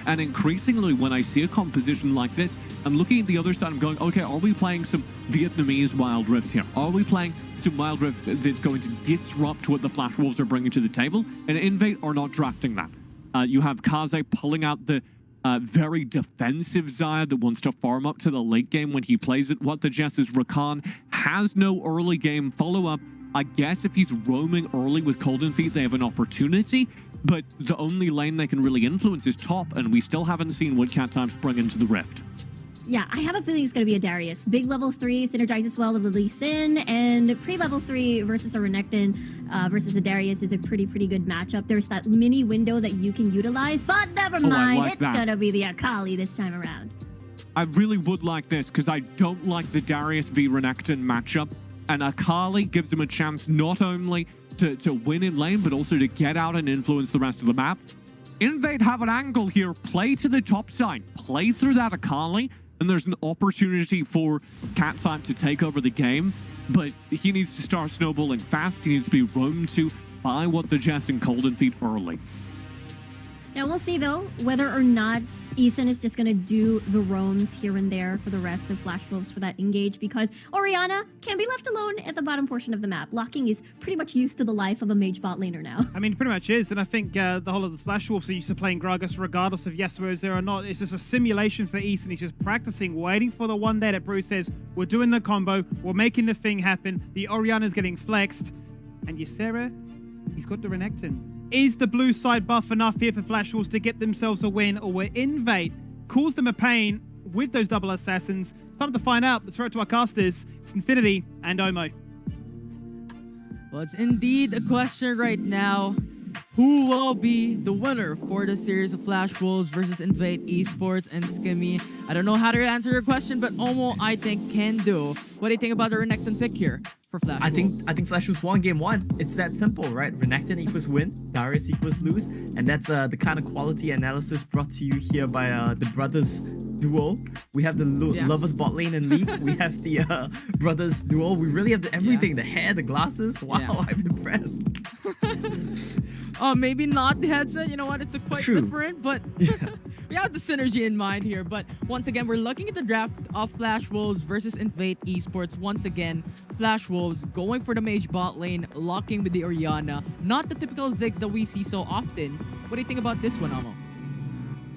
And increasingly, when I see a composition like this, I'm looking at the other side, I'm going, okay, are we playing some Vietnamese Wild Rift here? Are we playing some Wild Rift that's going to disrupt what the Flash Wolves are bringing to the table? And INVATE are not drafting that. You have Kaze pulling out the very defensive Xayah that wants to farm up to the late game when he plays it. What the Jess is Rakan has no early game follow-up. I guess if he's roaming early with Golden Feet, they have an opportunity, but the only lane they can really influence is top, and we still haven't seen what Cat Types bring into the Rift. Yeah, I have a feeling it's going to be a Darius. Big level 3 synergizes well with the Lee Sin, and pre-level 3 versus a Renekton versus a Darius is a pretty good matchup. There's that mini window that you can utilize, but never mind. It's going to be the Akali this time around. I really would like this, because I don't like the Darius v Renekton matchup, and Akali gives him a chance not only to win in lane, but also to get out and influence the rest of the map. INVATE have an angle here. Play to the top side. Play through that Akali, and there's an opportunity for Cattype to take over the game, but he needs to start snowballing fast. He needs to be roamed to by what the Jess and Golden Feet early. Now we'll see though whether or not Eason is just going to do the roams here and there for the rest of Flash Wolves for that engage, because Orianna can be left alone at the bottom portion of the map. Locking is pretty much used to the life of a mage bot laner now. I mean, pretty much is, and I think the whole of the Flash Wolves are used to playing Gragas regardless of yes whereas there or not. It's just a simulation for Eason. He's just practicing, waiting for the one day that Bruce says, we're doing the combo, we're making the thing happen, the Orianna's getting flexed, and Ysera, he's got the Renekton. Is the blue side buff enough here for Flash Wolves to get themselves a win, or will INVATE cause them a pain with those double assassins? It's time to find out. Let's throw it to our casters. It's Infinity and Omo. Well, it's indeed a question right now. Who will be the winner for the series of Flash Wolves versus INVATE Esports and Skimmy? I don't know how to answer your question, but Omo, I think, can do. What do you think about the Renekton pick here for Flash Wolves? I think Flash Wolves won game 1. It's that simple, right? Renekton equals win, Darius equals lose, and that's the kind of quality analysis brought to you here by the brothers duo. We have the lovers bot lane and Leaf. We have the brothers duo. We really have everything: the hair, the glasses. Wow, I'm impressed. Maybe not the headset. You know what? It's quite different, but we have the synergy in mind here. But once again, we're looking at the draft of Flash Wolves versus INVATE Esports. Once again, Flash Wolves going for the mage bot lane, locking with the Orianna. Not the typical Ziggs that we see so often. What do you think about this one, Amo?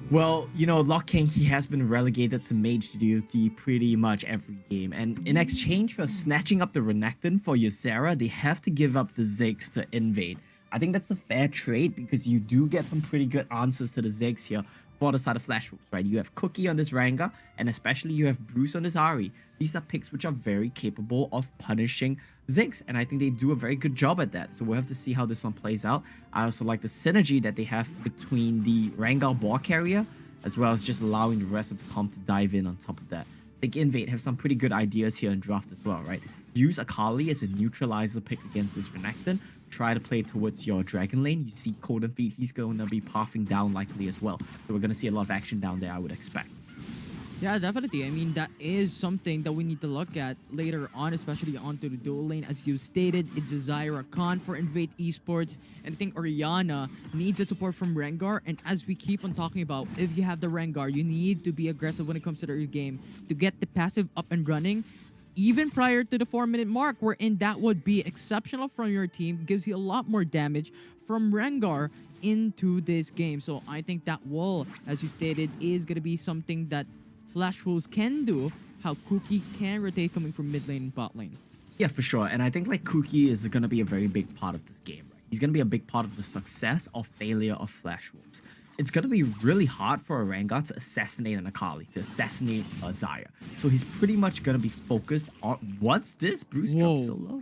Well, you know, Locking, he has been relegated to mage duty pretty much every game. And in exchange for snatching up the Renekton for Ysera, they have to give up the Ziggs to INVATE. I think that's a fair trade because you do get some pretty good answers to the Ziggs here for the side of Flash Wolves, right? You have Cookie on this Rengar, and especially you have Bruce on this Ahri. These are picks which are very capable of punishing Ziggs, and I think they do a very good job at that. So we'll have to see how this one plays out. I also like the synergy that they have between the Rengar ball carrier, as well as just allowing the rest of the comp to dive in on top of that. I think INVATE have some pretty good ideas here in draft as well, right? Use Akali as a neutralizer pick against this Renekton. Try to play towards your Dragon lane. You see Golden Feet, he's going to be pathing down likely as well. So we're going to see a lot of action down there, I would expect. Yeah, definitely. I mean, that is something that we need to look at later on, especially onto the dual lane. As you stated, it's a Xayah Khan for INVATE Esports. And I think Orianna needs the support from Rengar. And as we keep on talking about, if you have the Rengar, you need to be aggressive when it comes to the game to get the passive up and running. Even prior to the 4-minute mark, wherein that would be exceptional from your team, gives you a lot more damage from Rengar into this game. So I think that will, as you stated, is going to be something that Flash Wolves can do, how Cookie can rotate coming from mid lane and bot lane. Yeah, for sure. And I think like Cookie is going to be a very big part of this game, right? He's going to be a big part of the success or failure of Flash Wolves. It's going to be really hard for a Rengar to assassinate an Akali, to assassinate a Xayah. So he's pretty much going to be focused on... What's this? Bruce dropped so low.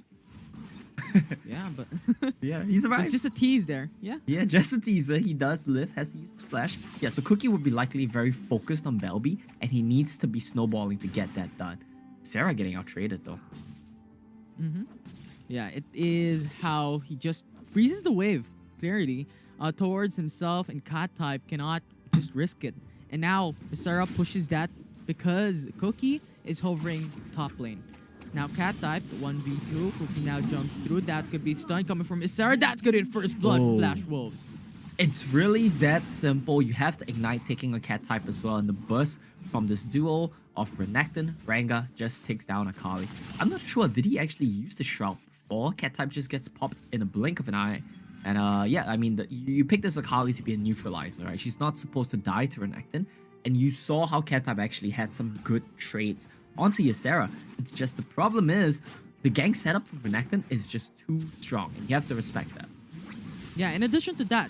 Yeah, but... yeah, he's arrived. It's just a tease there. Yeah. Yeah, just a teaser. He does live, has to use his flash. Yeah, so Cookie would be likely very focused on Belby, and he needs to be snowballing to get that done. Sarah getting out-traded, though. Yeah, it is how he just freezes the wave, clearly. Towards himself, and Cattype cannot just risk it. And now Sarah pushes that because Cookie is hovering top lane. Now Cattype, 1v2. Cookie now jumps through. That's gonna be stun coming from Isara. That's gonna be first blood for Flash Wolves. It's really that simple. You have to ignite taking a cat type as well, and the burst from this duo of Renekton, Ranga just takes down Akali. I'm not sure, did he actually use the Shroud before? Cat type just gets popped in a blink of an eye. And yeah, I mean, you pick this Akali to be a neutralizer, right? She's not supposed to die to Renekton. And you saw how cat type actually had some good trades onto Ysera. It's just the problem is, the gank setup from Renekton is just too strong, and you have to respect that. Yeah, in addition to that,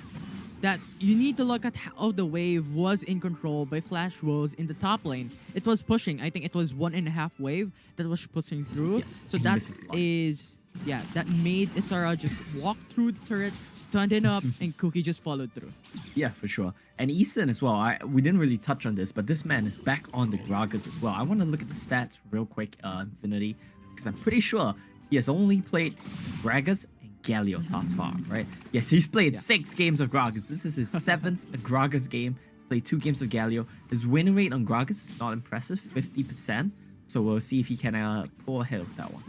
you need to look at how the wave was in control by Flash Wolves in the top lane. It was pushing. I think it was 1.5 wave that was pushing through. Yeah, so that is, yeah, that made Ysera just walk through the turret, stunned it up, and Cookie just followed through. Yeah, for sure. And Eason as well. We didn't really touch on this, but this man is back on the Gragas as well. I want to look at the stats real quick, Infinity, because I'm pretty sure he has only played Gragas Galio thus far, right? Yes, he's played 6 games of Gragas. This is his 7th Gragas game. He's played 2 games of Galio. His win rate on Gragas is not impressive, 50%. So we'll see if he can pull ahead of that one.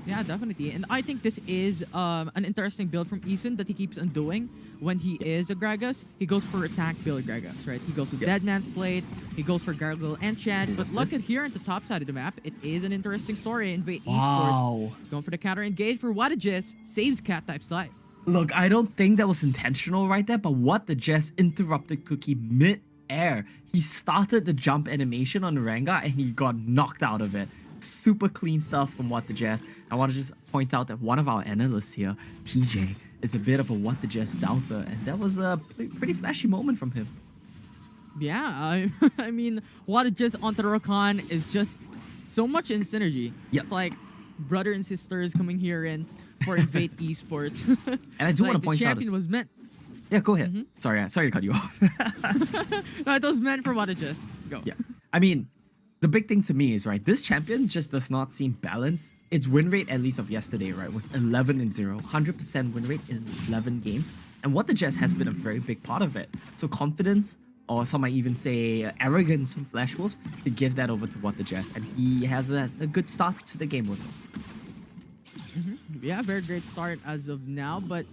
Yeah, definitely. And I think this is an interesting build from Eason that he keeps on doing when he is a Gragas. He goes for attack build Gragas, right? He goes with Dead Man's Blade, he goes for Gargle Enchant. But look at here at the top side of the map, it is an interesting story. INVATE ESPORTS going for the counter engage for Wadages, saves cat type's life. Look, I don't think that was intentional right there, but Wadages interrupted Cookie mid-air. He started the jump animation on Ranga and he got knocked out of it. Super clean stuff from Wadages. I want to just point out that one of our analysts here, TJ, is a bit of a Wadages doubter, and that was a pretty flashy moment from him. Yeah, I mean, Wadages onto Rakan is just so much in synergy. Yep. It's like brother and sisters coming here in for INVATE ESPORTS. And I do want to point the out... champion was meant... Yeah, go ahead. Sorry to cut you off. No, it was meant for Wadages. Go. Yeah, I mean... The big thing to me is, right, this champion just does not seem balanced. Its win rate, at least of yesterday, right, was 11-0, 100% win rate in 11 games. And Wadages has been a very big part of it. So confidence, or some might even say arrogance from Flash Wolves, to give that over to Wadages. And he has a good start to the game with him. Yeah, very great start as of now. But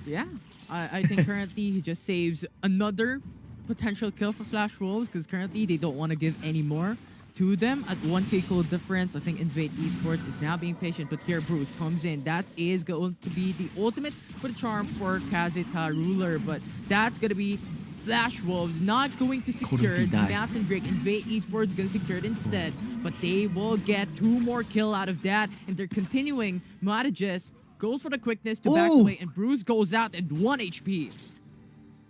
yeah, I think currently he just saves another potential kill for Flash Wolves, because currently they don't want to give any more to them at 1k gold difference. I think INVATE ESPORTS is now being patient, but here Bruce comes in. That is going to be the ultimate for the charm for Kazeta Ruler, but that's going to be Flash Wolves not going to secure the Mountain Drake. INVATE ESPORTS going to secure it instead, but they will get 2 more kill out of that, and they're continuing. Wadages goes for the quickness to back away, and Bruce goes out at 1 HP.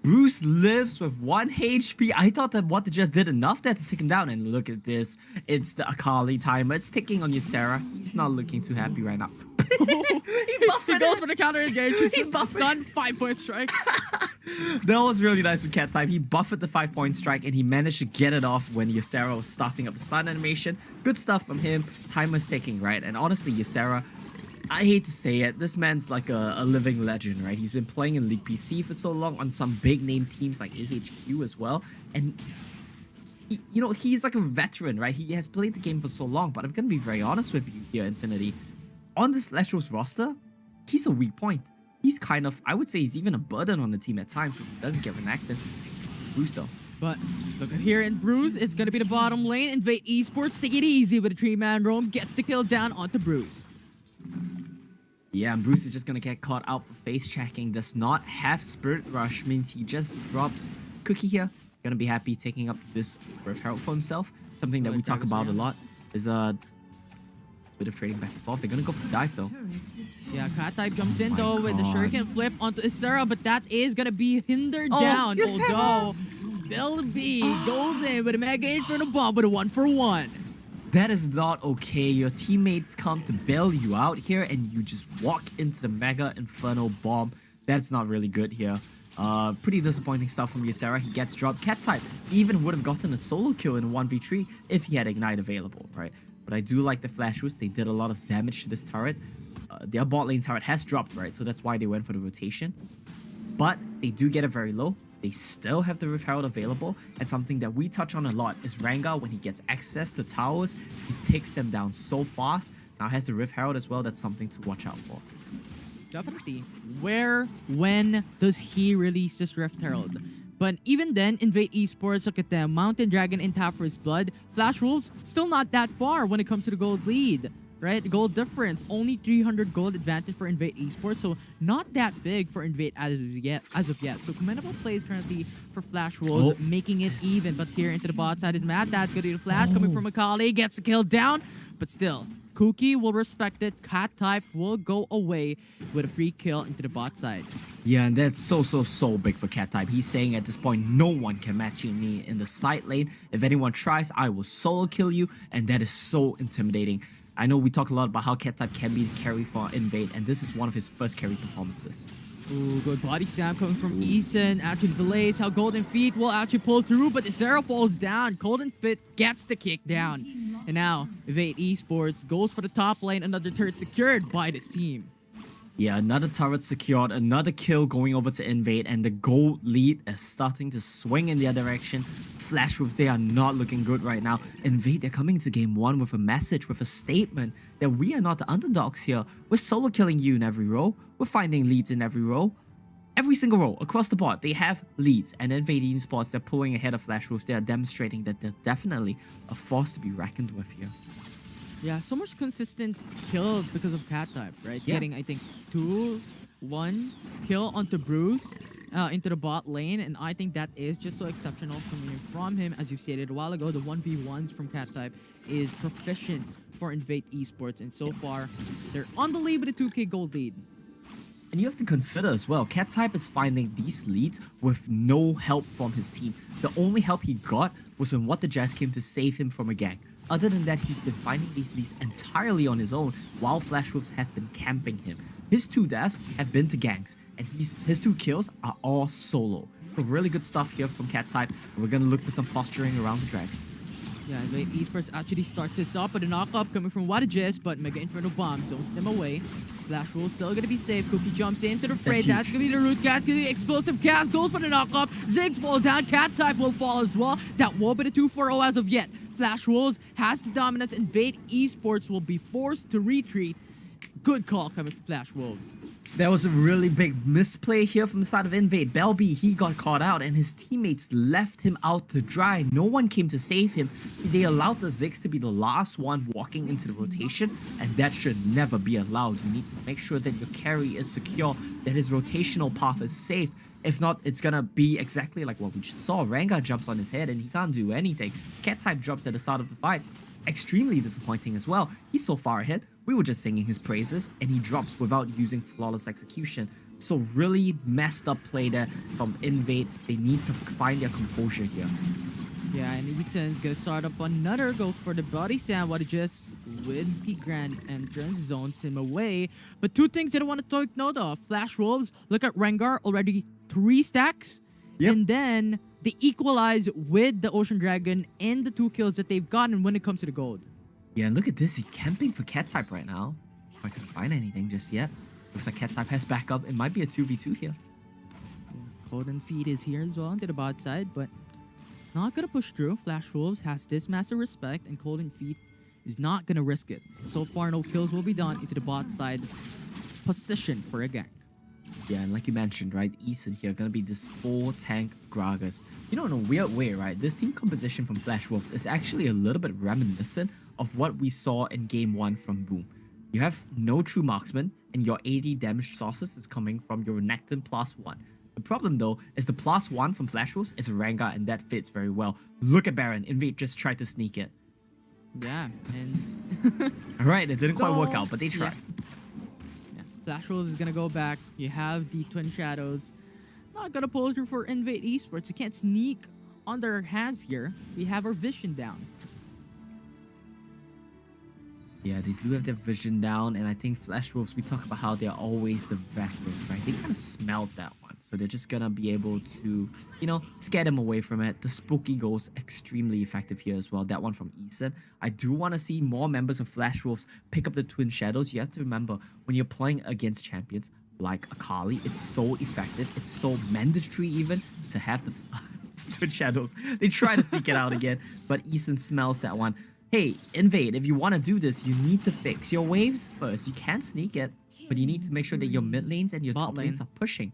Bruce lives with 1 HP. I thought that Wadages did enough there to take him down. And look at this. It's the Akali timer. It's ticking on Ysera. He's not looking too happy right now. He goes for the counter engage. He's stunned 5-point strike. That was really nice with cat type. He buffed the 5-point strike and he managed to get it off when Ysera was starting up the stun animation. Good stuff from him. Timer's ticking, right? And honestly, Ysera, I hate to say it, this man's like a living legend, right? He's been playing in League PC for so long on some big name teams like AHQ as well. And, you know, he's like a veteran, right? He has played the game for so long, but I'm going to be very honest with you here, Infinity. On this Flash Wolves roster, he's a weak point. He's kind of, I would say he's even a burden on the team at times when he doesn't get enacted. Bruce though. But look at here in Bruce, it's going to be the bottom lane. INVATE ESPORTS take it easy with a 3-man roam, gets the kill down onto Bruce. Yeah, and Bruce is just gonna get caught out for face checking. Does not have Spirit Rush, means he just drops Cookie here. Gonna be happy taking up this Rift Herald for himself. Something that we talk about a lot is a bit of trading back and forth. They're gonna go for the dive though. Yeah, cat type jumps in though with the shuriken flip onto Ysera, but that is gonna be hindered down. Although Bill B goes in with a Mega Inferno Bomb with a 1-for-1. That is not okay. Your teammates come to bail you out here and you just walk into the Mega Inferno Bomb. That's not really good here. Pretty disappointing stuff from Ysera. He gets dropped. Cat type even would have gotten a solo kill in 1v3 if he had Ignite available, right? But I do like the Flash Wolves. They did a lot of damage to this turret. Their bot lane turret has dropped, right? So that's why they went for the rotation. But they do get it very low. They still have the Rift Herald available, and something that we touch on a lot is Ranga, when he gets access to towers, he takes them down so fast. Now has the Rift Herald as well, that's something to watch out for. Definitely. Where, when does he release this Rift Herald? But even then, Invade Esports, look at them. Mountain Dragon in top for his blood. Flash Wolves, still not that far when it comes to the gold lead. Right? Gold difference. Only 300 gold advantage for Invade Esports. So not that big for Invade as of yet. So commendable plays currently for Flash Wolves, making it even. But here into the bot side is Matt. That's good to the flash coming from Akali. Gets the kill down. But still, Cookie will respect it. Cat type will go away with a free kill into the bot side. Yeah, and that's so big for Cat type. He's saying at this point, no one can match me in the side lane. If anyone tries, I will solo kill you. And that is so intimidating. I know we talk a lot about how Cat type can be the carry for Invade, and this is one of his first carry performances. Ooh, good body slam coming from Eason. Actually delays how Golden Feet will actually pull through, but the Zera falls down. Golden Feet gets the kick down. And now, Invade Esports goes for the top lane. Another turret secured by this team. Yeah, another turret secured, another kill going over to Invade, and the gold lead is starting to swing in the other direction. Flash Wolves, they are not looking good right now. Invade, they're coming into game one with a message, with a statement that we are not the underdogs here. We're solo killing you in every row. We're finding leads in every row. Every single row across the board, they have leads. And Invade Esports, they're pulling ahead of Flash Wolves. They are demonstrating that they're definitely a force to be reckoned with here. Yeah, so much consistent kills because of Cat type, right? Yeah. Getting, I think, 1 kill onto Bruce into the bot lane. And I think that is just so exceptional from him. As you stated a while ago, the 1v1s from Cat type is proficient for Invade Esports. And so far, they're on the lead with a 2k gold lead. And you have to consider as well, Cat type is finding these leads with no help from his team. The only help he got was when What the Jazz came to save him from a gang. Other than that, he's been finding these leads entirely on his own, while Flash Wolves have been camping him. His 2 deaths have been to gangs, and his 2 kills are all solo. So really good stuff here from Cat type, and we're gonna look for some posturing around the dragon. Yeah, Invade Esports actually starts this up, but a knock-up coming from Wadajis, but Mega Inferno Bomb zones them away. Flash Wolves still gonna be safe. Cookie jumps into the fray. That's gonna be the root cat. Gonna be explosive cast. Goes for the knock-up. Ziggs fall down. Cat type will fall as well. That won't be the 2-4-0 as of yet. Flash Wolves has the dominance. Invade Esports will be forced to retreat. Good call coming from Flash Wolves. There was a really big misplay here from the side of Invade. Belby, he got caught out and his teammates left him out to dry. No one came to save him. They allowed the Ziggs to be the last one walking into the rotation, and that should never be allowed. You need to make sure that your carry is secure, that his rotational path is safe. If not, it's gonna be exactly like what we just saw. Rengar jumps on his head and he can't do anything. Cat type drops at the start of the fight. Extremely disappointing as well. He's so far ahead. We were just singing his praises and he drops without using flawless execution. So really messed up play there from Invade. They need to find their composure here. Yeah, and Eason's gonna start up another go for the body slam. What just with the grand entrance zones him away. But 2 things that I want to take note of. Flash Wolves, look at Rengar, already 3 stacks. Yep. And then they equalize with the Ocean Dragon and the 2 kills that they've gotten when it comes to the gold. Yeah, look at this. He's camping for Cat type right now. I couldn't find anything just yet. Looks like Cat type has backup. It might be a 2v2 here. Golden Feet is here as well to the bot side, but not gonna push through. Flash Wolves has this massive respect, and Golden Feet is not gonna risk it. So far, no kills will be done into the bot side position for a gank. Yeah, and like you mentioned, right, Eason here gonna be this 4-tank Gragas. You know, in a weird way, right, this team composition from Flash Wolves is actually a little bit reminiscent of what we saw in Game 1 from Boom. You have no true marksman, and your AD damage sources is coming from your Renekton +1. The problem, though, is the +1 from Flash Wolves is a Rengar, and that fits very well. Look at Baron. Invade just tried to sneak it. Yeah, and... Alright, it didn't quite work out, but they tried. Yeah. Flash Wolves is gonna go back. You have the Twin Shadows. Not gonna pull through for Invade Esports. You can't sneak on their hands here. We have our vision down. Yeah, they do have their vision down, and I think Flash Wolves, we talk about how they're always the veterans, right? They kind of smelled that one, so they're just gonna be able to, you know, scare them away from it. The Spooky goes extremely effective here as well, that one from Eason. I do want to see more members of Flash Wolves pick up the Twin Shadows. You have to remember, when you're playing against champions like Akali, it's so effective, it's so mandatory even, to have the Twin Shadows. They try to sneak it out again, but Eason smells that one. Hey, Invade, if you want to do this, you need to fix your waves first. You can't sneak it. But you need to make sure that your mid lanes and your Bot top lane. lanes are pushing.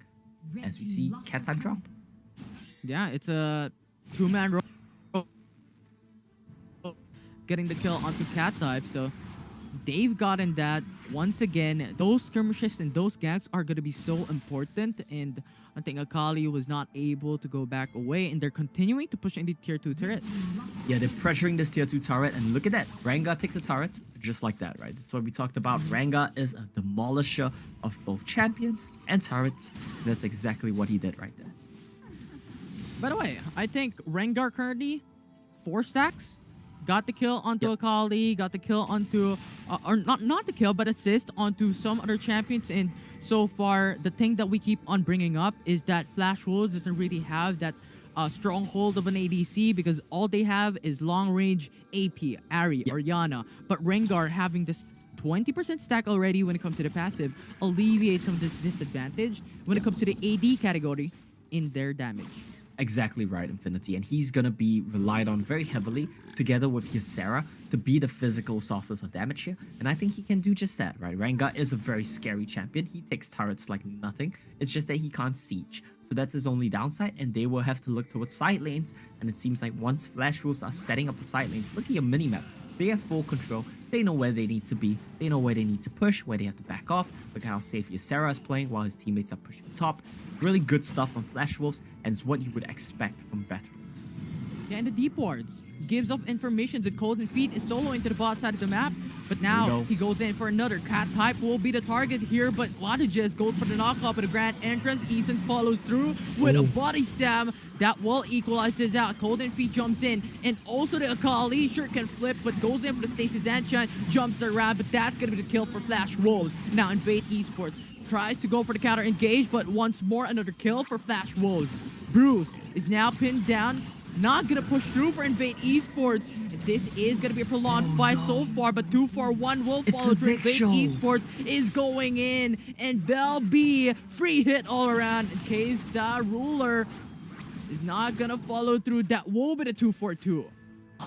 As we see cat type drop. Yeah, it's a two-man row getting the kill onto cat type, so they've gotten that. Once again, those skirmishes and those ganks are going to be so important, and I think Akali was not able to go back away, and they're continuing to push in the tier 2 turret. Yeah, they're pressuring this tier 2 turret, and look at that. Rengar takes a turret just like that, right? That's what we talked about. Rengar is a demolisher of both champions and turrets. And that's exactly what he did right there. By the way, I think Rengar currently 4 stacks. Got the kill onto Akali, got the kill onto, or not the kill, but assist onto some other champions. And so far, the thing that we keep on bringing up is that Flash Wolves doesn't really have that stronghold of an ADC, because all they have is long-range AP, Ahri, Orianna. But Rengar having this 20% stack already when it comes to the passive alleviates some of this disadvantage when it comes to the AD category in their damage. Exactly right, Infinity. And he's going to be relied on very heavily together with his Sarah to be the physical sources of damage here. And I think he can do just that, right? Rengar is a very scary champion. He takes turrets like nothing. It's just that he can't siege. So that's his only downside, and they will have to look towards side lanes. And it seems like once Flash Wolves are setting up the side lanes, look at your minimap. They have full control. They know where they need to be. They know where they need to push, where they have to back off. Look at how safe Ysera is playing while his teammates are pushing top. Really good stuff from Flash Wolves, and it's what you would expect from veterans. Yeah, and the deep wards gives off information that Cold and Feet is solo into the bot side of the map. But now he goes in for another. Cat type will be the target here, but Lodges goes for the knockoff at the grand entrance. Eason follows through with a body slam that will equalize this out. Cold and Feet jumps in, and also the Akali sure can flip, but goes in for the Stasis Enchant, jumps around, but that's gonna be the kill for Flash Wolves. Now INVATE Esports tries to go for the counter engage, but once more another kill for Flash Wolves. Bruce is now pinned down, not gonna push through for INVATE Esports. This is gonna be a prolonged fight so far, but 2-4-1 will follow through. INVATE Esports is going in, and they'll be free hit all around in case the ruler is not gonna follow through. That will be the 2-4-2.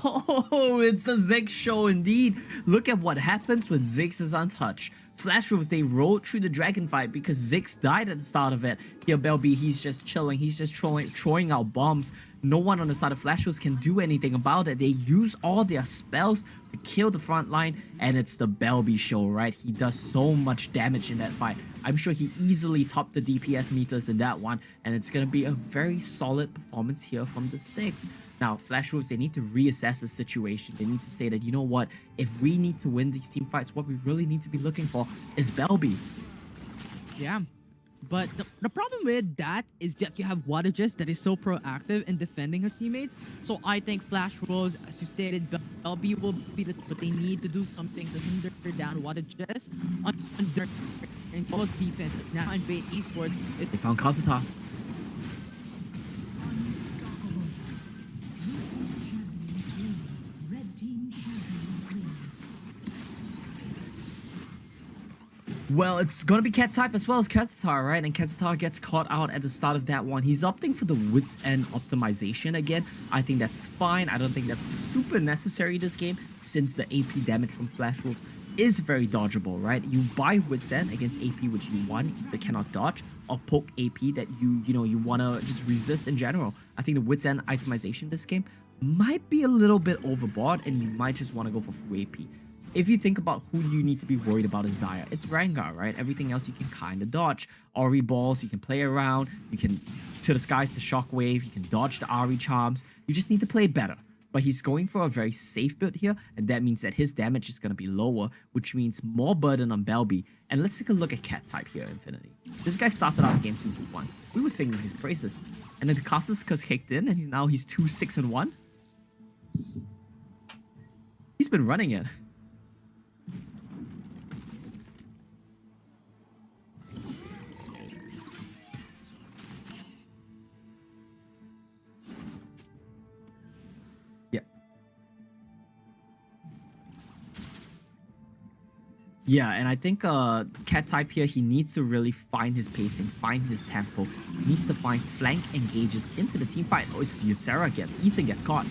Oh, it's the Ziggs show indeed. Look at what happens when Ziggs is untouched. Flash Wolves, they rolled through the dragon fight because Ziggs died at the start of it. Here, Belby, he's just chilling. He's just throwing out bombs. No one on the side of Flash Wolves can do anything about it. They use all their spells to kill the front line, and it's the Belby show, right? He does so much damage in that fight. I'm sure he easily topped the DPS meters in that one, and it's going to be a very solid performance here from the Ziggs. Now, Flash Wolves, they need to reassess the situation. They need to say that, you know what, if we need to win these team fights, what we really need to be looking for is Belby. Yeah, but the problem with that is that you have Wadages that is so proactive in defending his teammates. So I think Flash Wolves, as you stated, Belby will be the, but they need to do something to hinder down Wadages under in both defenses. Now INVATE Esports, They found Kazuta. Well, it's gonna be cat type as well as Kazuta, right? And Kazuta gets caught out at the start of that one. He's opting for the Wits End optimization again. I think that's fine. I don't think that's super necessary this game, since the AP damage from Flash Wolves is very dodgeable, right? You buy Wits End against AP which you want, that cannot dodge, or poke AP that you wanna just resist in general. I think the Wits End itemization this game might be a little bit overboard, and you might just want to go for full AP. If you think about who you need to be worried about is Xayah, it's Rengar, right? Everything else you can kind of dodge. Ahri balls, you can play around, you can to the skies the shockwave, you can dodge the Ahri charms. You just need to play better. But he's going for a very safe build here, and that means that his damage is going to be lower, which means more burden on Belby. And let's take a look at cat type here, Infinity. This guy started out the game 2-1. We were singing his praises. And then the casters kicked in, and now he's 2-6-1. He's been running it. Yeah, and I think cat type here, he needs to really find his pacing, find his tempo. He needs to find flank engages into the team fight. Oh, it's Ysera again. Eason gets caught.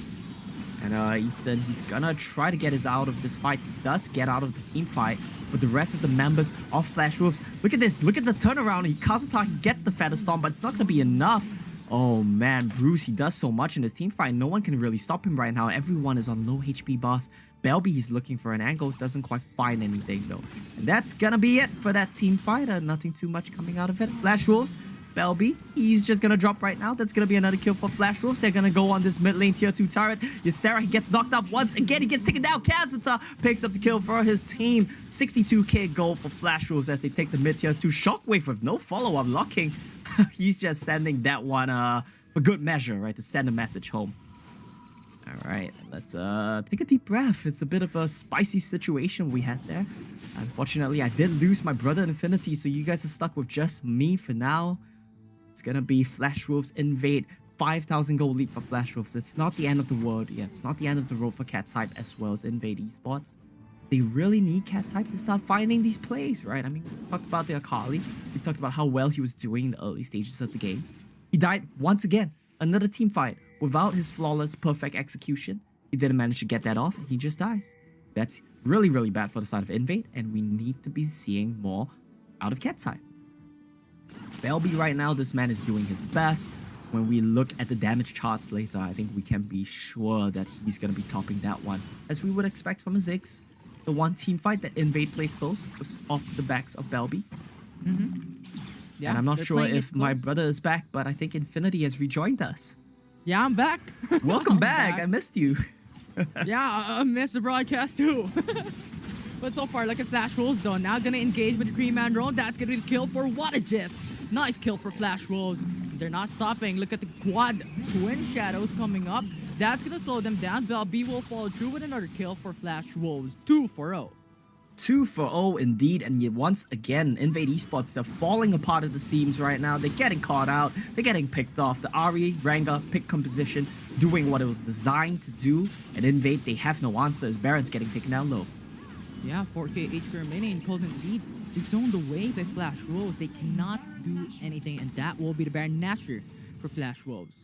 And Eason, he's gonna try to get his out of this fight. He does get out of the team fight. but the rest of the members of Flash Wolves, look at this, look at the turnaround. Kazuta, he gets the Feather Storm, but it's not going to be enough. Oh man, Bruce, he does so much in this team fight. No one can really stop him right now. Everyone is on low HP boss. Belby, he's looking for an angle, doesn't quite find anything though. And that's gonna be it for that team fight. Nothing too much coming out of it. Flash Wolves, Belby, he's just gonna drop right now. That's gonna be another kill for Flash Wolves. They're gonna go on this mid lane tier 2 turret. Ysera, he gets knocked up once again. He gets taken down. Kazuta picks up the kill for his team. 62k gold for Flash Wolves as they take the mid tier 2. Shockwave with no follow-up locking. He's just sending that one for good measure, right? To send a message home. Alright, let's take a deep breath. It's a bit of a spicy situation we had there. Unfortunately, I did lose my brother Infinity, so you guys are stuck with just me for now. It's gonna be Flash Wolves Invade. 5,000 gold lead for Flash Wolves. It's not the end of the world. Yeah, it's not the end of the road for Cat Type as well as Invade Esports. They really need Cat Type to start finding these plays, right? I mean, we talked about the Akali. We talked about how well he was doing in the early stages of the game. He died once again. Another team fight. Without his flawless, perfect execution, he didn't manage to get that off, and he just dies. That's really, really bad for the side of Invade, and we need to be seeing more out of Cat Type. Belby right now, this man is doing his best. When we look at the damage charts later, I think we can be sure that he's going to be topping that one, as we would expect from a Ziggs. The one team fight that Invade played close was off the backs of Belby. Yeah, and I'm not sure if my brother is back, but I think Infinity has rejoined us. Yeah, I'm back. Welcome back. I missed you. Yeah, I missed the broadcast too. But so far, look at Flash Wolves though. Now gonna engage with the 3-man drone. That's gonna be the kill for What a Gist. Nice kill for Flash Wolves. They're not stopping. Look at the quad twin shadows coming up. That's gonna slow them down. Belby will follow through with another kill for Flash Wolves. 2-0. 2-0 indeed, and yet once again, Invade Esports, they're falling apart at the seams right now. They're getting caught out. They're getting picked off. The Ari, Ranga pick composition doing what it was designed to do. And Invade, they have no answers. Baron's getting taken down low. Yeah, 4k HP remaining in Golden Feed. They zoned away by Flash Wolves. They cannot do anything, and that will be the Baron Nasher for Flash Wolves.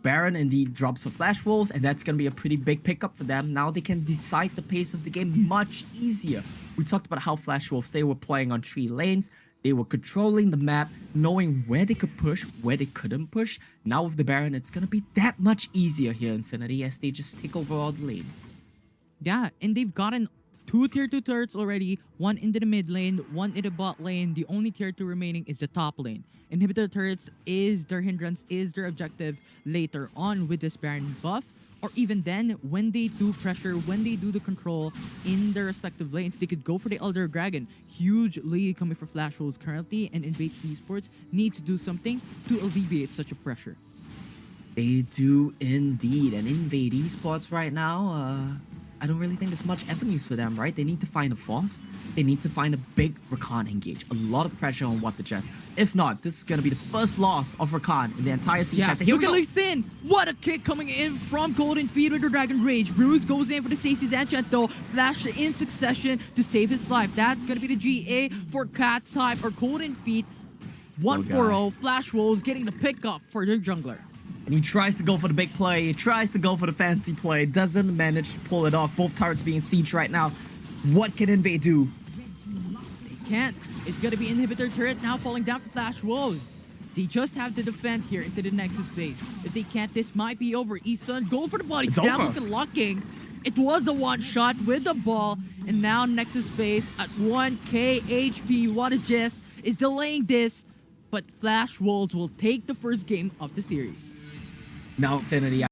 Baron indeed drops for Flash Wolves, and that's going to be a pretty big pickup for them. Now they can decide the pace of the game much easier. We talked about how Flash Wolves, they were playing on 3 lanes. They were controlling the map, knowing where they could push, where they couldn't push. Now with the Baron, it's going to be that much easier here, Infinity, as they just take over all the lanes. Yeah, and they've gotten 2 tier 2 turrets already, 1 into the mid lane, 1 in the bot lane. The only tier 2 remaining is the top lane. Inhibitor turrets is their hindrance, is their objective later on with this Baron buff. Or even then, when they do pressure, when they do the control in their respective lanes, they could go for the Elder Dragon. Huge lead coming for Flash Wolves currently, and Invade Esports needs to do something to alleviate such a pressure. They do indeed, and Invade Esports right now, I don't really think there's much avenues for them, right? They need to find a force. They need to find a big Rakan engage. A lot of pressure on What the Chess. If not, this is going to be the first loss of Rakan in the entire Siege chapter. Here we go. Look at Lee Sin. What a kick coming in from Golden Feed with the Dragon Rage. Bruce goes in for the Stacey's enchant though. Flash in succession to save his life. That's going to be the GA for Cat Type or Golden Feed. 1-4-0. Flash Wolves getting the pickup for their jungler. And he tries to go for the big play. He tries to go for the fancy play. Doesn't manage to pull it off. Both turrets being sieged right now. What can Invade do? They can't. It's going to be Inhibitor turret now falling down for Flash Wolves. They just have to defend here into the Nexus base. If they can't, this might be over. Esun going for the body slam. Look at locking. It was a one-shot with the ball. And now Nexus base at 1k HP. What a Gist is delaying this. But Flash Wolves will take the first game of the series. Now, Infinity,